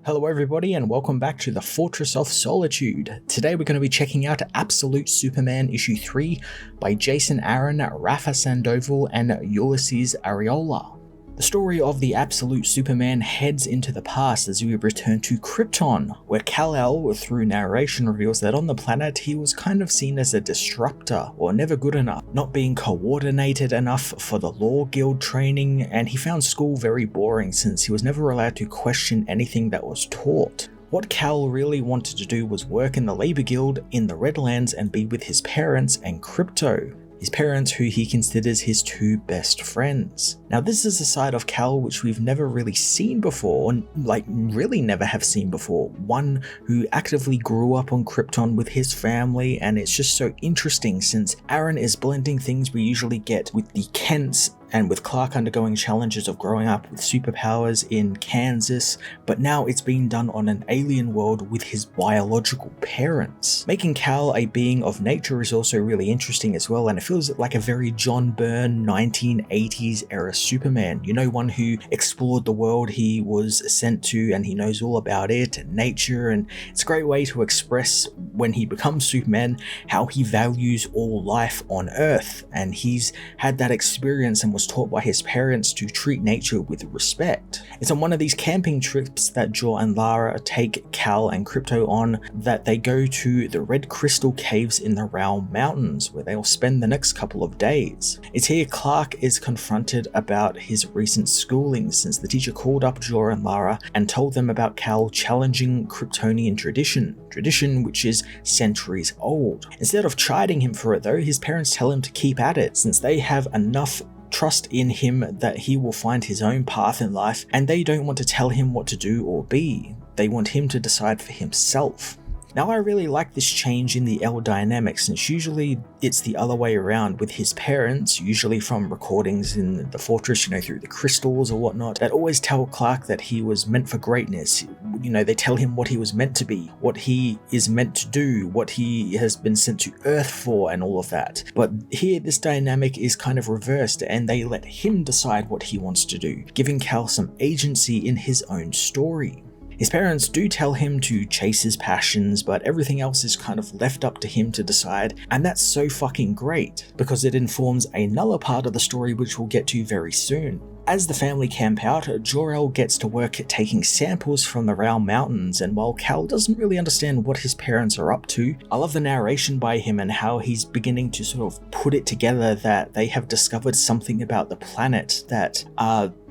Hello everybody and welcome back to the Fortress of Solitude. Today we're going to be checking out Absolute Superman issue 3 by Jason Aaron, Rafa Sandoval and Ulysses Arreola. The story of the Absolute Superman heads into the past as we return to Krypton, where Kal-El, through narration, reveals that on the planet he was kind of seen as a disruptor or never good enough, not being coordinated enough for the Law Guild training, and he found school very boring since he was never allowed to question anything that was taught. What Kal really wanted to do was work in the Labor Guild in the Redlands and be with his parents and Krypto. His parents, who he considers his two best friends. Now this is a side of Kal which we've never really seen before, really never have seen before. One who actively grew up on Krypton with his family, and it's just so interesting since Aaron is blending things we usually get with the Kents and with Clark undergoing challenges of growing up with superpowers in Kansas, but now it's being done on an alien world with his biological parents. Making Kal a being of nature is also really interesting as well, and it feels like a very John Byrne 1980s era Superman. You know, one who explored the world he was sent to and he knows all about it and nature, and it's a great way to express when he becomes Superman how he values all life on Earth, and he's had that experience and was taught by his parents to treat nature with respect. It's on one of these camping trips that Jor and Lara take Kal and Krypto on that they go to the Red Crystal Caves in the Realm Mountains, where they'll spend the next couple of days. It's here Clark is confronted about his recent schooling, since the teacher called up Jor and Lara and told them about Kal challenging Kryptonian tradition which is centuries old. Instead of chiding him for it though, his parents tell him to keep at it, since they have enough trust in him that he will find his own path in life, and they don't want to tell him what to do or be. They want him to decide for himself. Now I really like this change in the L dynamic, since usually it's the other way around with his parents, usually from recordings in the Fortress, through the crystals or whatnot, that always tell Clark that he was meant for greatness. They tell him what he was meant to be, what he is meant to do, what he has been sent to Earth for, and all of that. But here this dynamic is kind of reversed, and they let him decide what he wants to do, giving Kal some agency in his own story. His parents do tell him to chase his passions, but everything else is kind of left up to him to decide, and that's so fucking great, because it informs another part of the story which we'll get to very soon. As the family camp out, Jor-El gets to work at taking samples from the Realm Mountains, and while Kal doesn't really understand what his parents are up to, I love the narration by him and how he's beginning to sort of put it together that they have discovered something about the planet that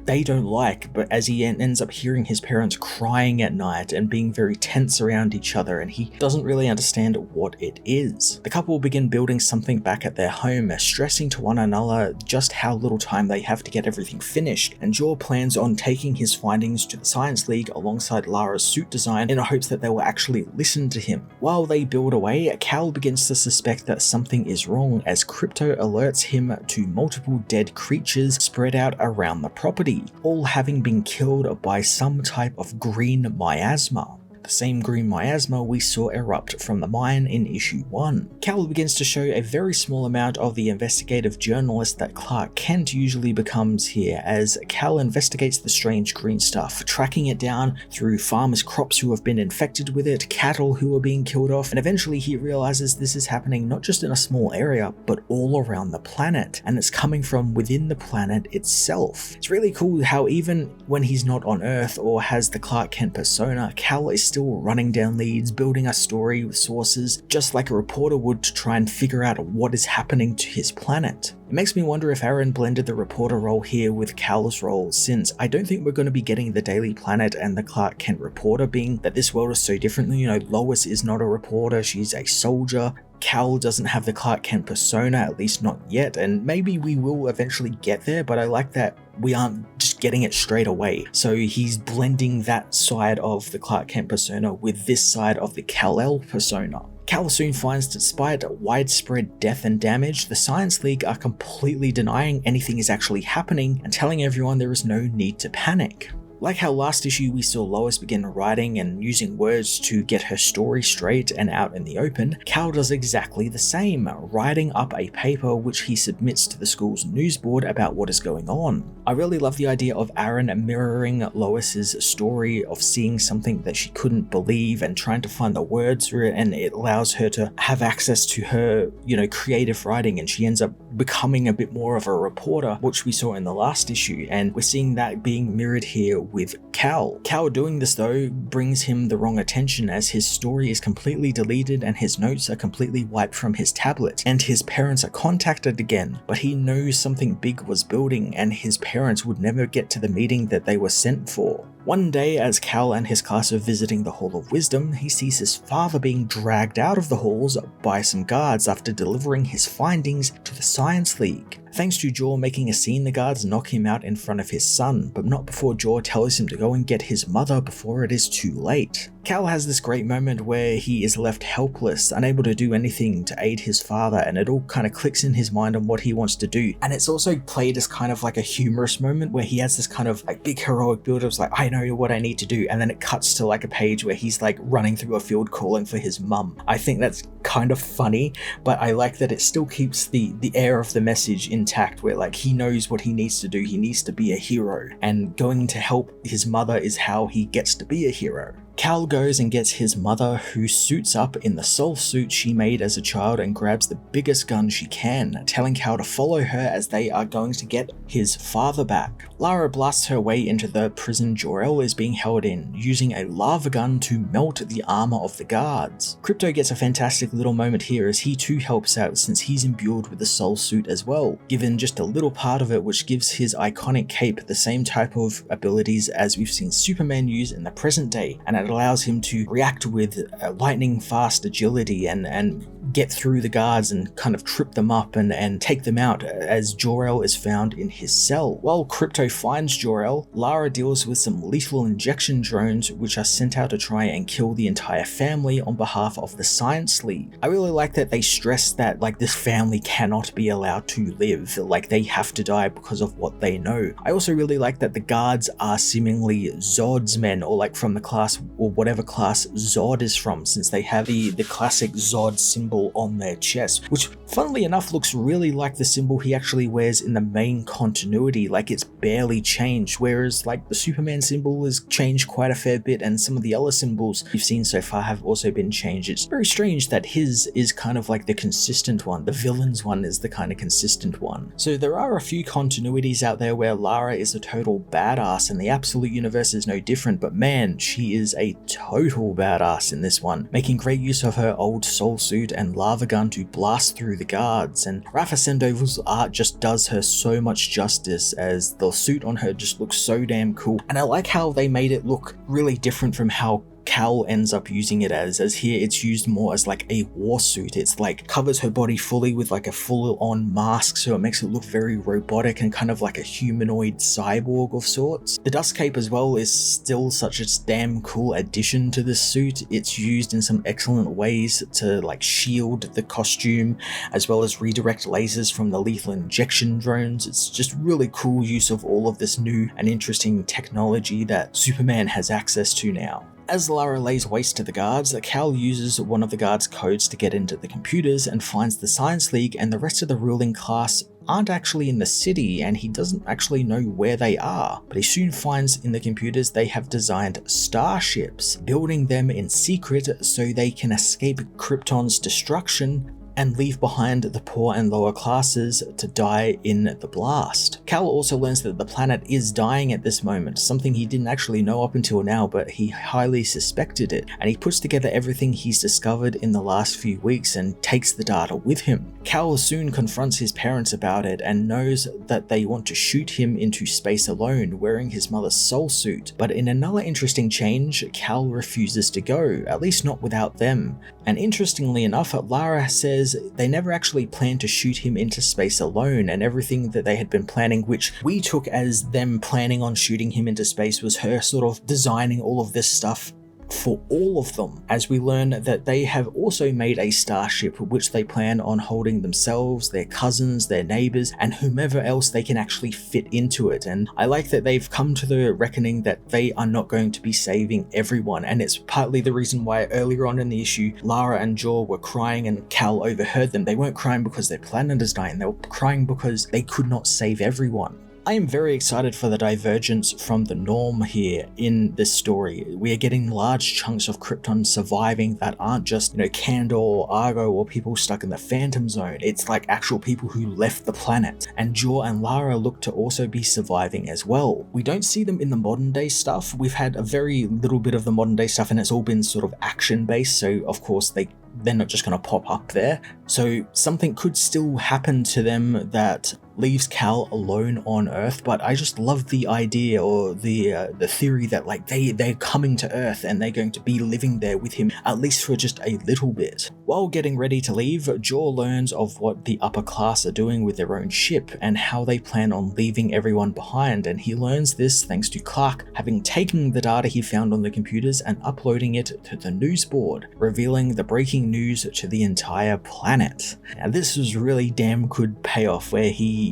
they don't like, but as he ends up hearing his parents crying at night and being very tense around each other, and he doesn't really understand what it is. The couple begin building something back at their home, stressing to one another just how little time they have to get everything finished, and Jor plans on taking his findings to the Science League alongside Lara's suit design in hopes that they will actually listen to him. While they build away, Kal begins to suspect that something is wrong as Krypto alerts him to multiple dead creatures spread out around the property, all having been killed by some type of green miasma. The same green miasma we saw erupt from the mine in issue 1. Kal begins to show a very small amount of the investigative journalist that Clark Kent usually becomes here, as Kal investigates the strange green stuff, tracking it down through farmers' crops who have been infected with it, cattle who are being killed off, and eventually he realizes this is happening not just in a small area, but all around the planet, and it's coming from within the planet itself. It's really cool how even when he's not on Earth or has the Clark Kent persona, Kal is still running down leads, building a story with sources, just like a reporter would, to try and figure out what is happening to his planet. It makes me wonder if Aaron blended the reporter role here with Kal's role, since I don't think we're going to be getting the Daily Planet and the Clark Kent reporter, being that this world is so different. Lois is not a reporter, she's a soldier. Kal doesn't have the Clark Kent persona, at least not yet, and maybe we will eventually get there, but I like that we aren't just getting it straight away. So he's blending that side of the Clark Kent persona with this side of the Kal-El persona. Kal soon finds that despite widespread death and damage, the Science League are completely denying anything is actually happening and telling everyone there is no need to panic. Like how last issue we saw Lois begin writing and using words to get her story straight and out in the open, Cal does exactly the same, writing up a paper which he submits to the school's news board about what is going on. I really love the idea of Aaron mirroring Lois's story of seeing something that she couldn't believe and trying to find the words for it, and it allows her to have access to her, creative writing, and she ends up becoming a bit more of a reporter, which we saw in the last issue, and we're seeing that being mirrored here with Cal. Cal doing this though brings him the wrong attention, as his story is completely deleted and his notes are completely wiped from his tablet, and his parents are contacted again, but he knows something big was building and his parents would never get to the meeting that they were sent for. One day, as Cal and his class are visiting the Hall of Wisdom, he sees his father being dragged out of the halls by some guards after delivering his findings to the Science League. Thanks to Jor making a scene, the guards knock him out in front of his son, but not before Jor tells him to go and get his mother before it is too late. Cal has this great moment where he is left helpless, unable to do anything to aid his father, and it all kind of clicks in his mind on what he wants to do. And it's also played as kind of like a humorous moment where he has this kind of like big heroic build-up, like, I know what I need to do, and then it cuts to like a page where he's like running through a field calling for his mum. I think that's kind of funny, but I like that it still keeps the air of the message intact, where like he knows what he needs to do. He needs to be a hero, and going to help his mother is how he gets to be a hero. Cal goes and gets his mother, who suits up in the soul suit she made as a child and grabs the biggest gun she can, telling Cal to follow her as they are going to get his father back. Lara blasts her way into the prison Jor-El is being held in, using a lava gun to melt the armor of the guards. Krypto gets a fantastic little moment here as he too helps out, since he's imbued with the soul suit as well, given just a little part of it, which gives his iconic cape the same type of abilities as we've seen Superman use in the present day, and it allows him to react with lightning fast agility and get through the guards and kind of trip them up and take them out, as Jor-El is found in his cell. While Krypto finds Jor-El, Lara deals with some lethal injection drones which are sent out to try and kill the entire family on behalf of the Science League. I really like that they stress that like this family cannot be allowed to live, like they have to die because of what they know. I also really like that the guards are seemingly Zod's men, or like from the class, or whatever class Zod is from, since they have the classic Zod symbol on their chest, which funnily enough looks really like the symbol he actually wears in the main continuity, like it's barely changed, whereas like the Superman symbol has changed quite a fair bit, and some of the other symbols we've seen so far have also been changed. It's very strange that his is kind of like the consistent one, the villain's one is the kind of consistent one. So there are a few continuities out there where Lara is a total badass, and the Absolute Universe is no different, but man, she is a total badass in this one, making great use of her old soul suit and lava gun to blast through the guards, and Rafa Sandoval's art just does her so much justice, as the suit on her just looks so damn cool, and I like how they made it look really different from how Cal ends up using it as here it's used more as like a war suit. It's like covers her body fully with like a full-on mask, so it makes it look very robotic and kind of like a humanoid cyborg of sorts. The dust cape as well is still such a damn cool addition to this suit. It's used in some excellent ways to like shield the costume, as well as redirect lasers from the lethal injection drones. It's just really cool use of all of this new and interesting technology that Superman has access to now. As Lara lays waste to the guards, Cal uses one of the guards' codes to get into the computers and finds the Science League and the rest of the ruling class aren't actually in the city, and he doesn't actually know where they are, but he soon finds in the computers they have designed starships, building them in secret so they can escape Krypton's destruction and leave behind the poor and lower classes to die in the blast. Cal also learns that the planet is dying at this moment, something he didn't actually know up until now, but he highly suspected it, and he puts together everything he's discovered in the last few weeks and takes the data with him. Cal soon confronts his parents about it and knows that they want to shoot him into space alone, wearing his mother's soul suit, but in another interesting change, Cal refuses to go, at least not without them. And interestingly enough, Lara says they never actually planned to shoot him into space alone, and everything that they had been planning, which we took as them planning on shooting him into space, was her sort of designing all of this stuff for all of them, as we learn that they have also made a starship which they plan on holding themselves, their cousins, their neighbors, and whomever else they can actually fit into it. And I like that they've come to the reckoning that they are not going to be saving everyone, and it's partly the reason why earlier on in the issue Lara and Jor were crying and Cal overheard them. They weren't crying because their planet is dying, they were crying because they could not save everyone. I am very excited for the divergence from the norm here in this story. We are getting large chunks of Krypton surviving that aren't just, Kandor or Argo or people stuck in the Phantom Zone. It's like actual people who left the planet. And Jor and Lara look to also be surviving as well. We don't see them in the modern day stuff. We've had a very little bit of the modern day stuff and it's all been sort of action based, so of course they're not just going to pop up there. So something could still happen to them that leaves Cal alone on Earth, but I just love the idea or the theory that like they're coming to Earth and they're going to be living there with him, at least for just a little bit. While getting ready to leave, Jor learns of what the upper class are doing with their own ship and how they plan on leaving everyone behind, and he learns this thanks to Clark having taken the data he found on the computers and uploading it to the news board, revealing the breaking news to the entire planet. Now this was really damn good payoff where he,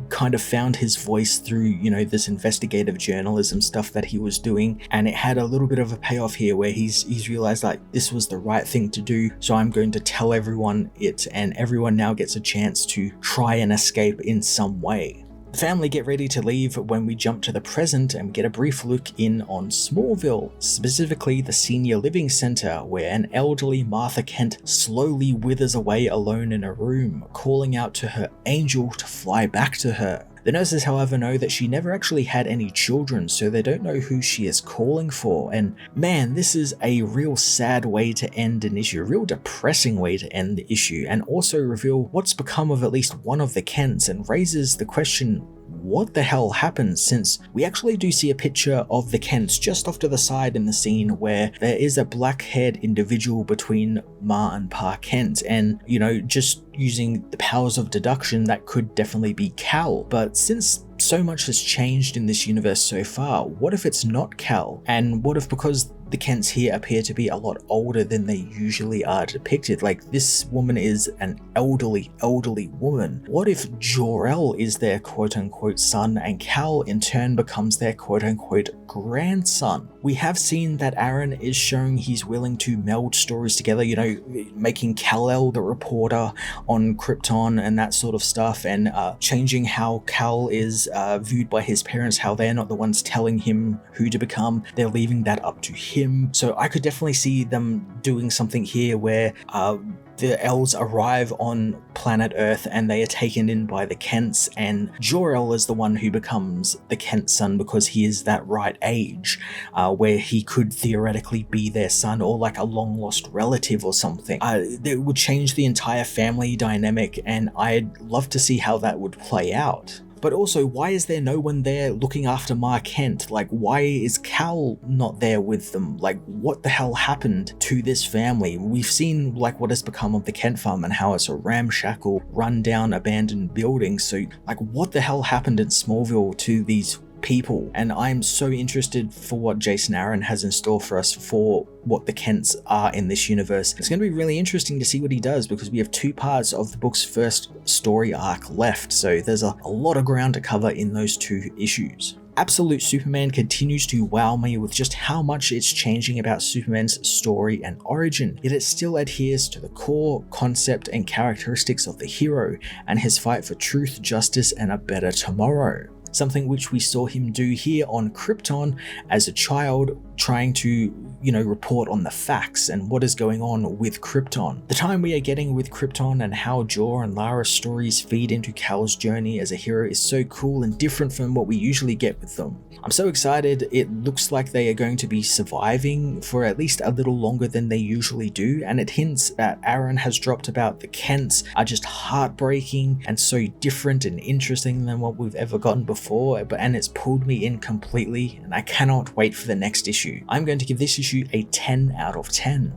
kind of found his voice through, this investigative journalism stuff that he was doing, and it had a little bit of a payoff here where he's realized like this was the right thing to do, so I'm going to tell everyone it, and everyone now gets a chance to try and escape in some way. The family get ready to leave when we jump to the present and get a brief look in on Smallville, specifically the senior living center, where an elderly Martha Kent slowly withers away alone in a room, calling out to her angel to fly back to her. The nurses, however, know that she never actually had any children, so they don't know who she is calling for. And man, this is a real sad way to end an issue, a real depressing way to end the issue, and also reveal what's become of at least one of the Kents, and raises the question, what the hell happened, since we actually do see a picture of the Kents just off to the side in the scene where there is a black-haired individual between Ma and Pa Kent, and just using the powers of deduction that could definitely be Cal. But since so much has changed in this universe so far, what if it's not Cal? And what if, because the Kents here appear to be a lot older than they usually are depicted, like this woman is an elderly woman, what if Jor-El is their quote-unquote son and Cal in turn becomes their quote-unquote grandson? We have seen that Aaron is showing he's willing to meld stories together, making Kal-El the reporter on Krypton and that sort of stuff, and changing how Cal is viewed by his parents, how they're not the ones telling him who to become, they're leaving that up to him. So I could definitely see them doing something here where the elves arrive on planet Earth and they are taken in by the Kents, and Jor-El is the one who becomes the Kent son because he is that right age where he could theoretically be their son or like a long lost relative or something. It would change the entire family dynamic, and I'd love to see how that would play out. But also, why is there no one there looking after Ma Kent? Like, why is Cal not there with them? Like, what the hell happened to this family? We've seen like what has become of the Kent farm and how it's a ramshackle, run-down, abandoned building. So like, what the hell happened in Smallville to these people? And I'm so interested for what Jason Aaron has in store for us for what the Kents are in this universe. It's going to be really interesting to see what he does, because we have 2 parts of the book's first story arc left, so there's a lot of ground to cover in those 2 issues. Absolute Superman continues to wow me with just how much it's changing about Superman's story and origin, yet it still adheres to the core concept and characteristics of the hero and his fight for truth, justice, and a better tomorrow. Something which we saw him do here on Krypton as a child, trying to, report on the facts and what is going on with Krypton. The time we are getting with Krypton and how Jor and Lara's stories feed into Cal's journey as a hero is so cool and different from what we usually get with them. I'm so excited. It looks like they are going to be surviving for at least a little longer than they usually do, and it hints that Aaron has dropped about the Kents are just heartbreaking and so different and interesting than what we've ever gotten before, and it's pulled me in completely, and I cannot wait for the next issue. I'm going to give this issue a 10 out of 10.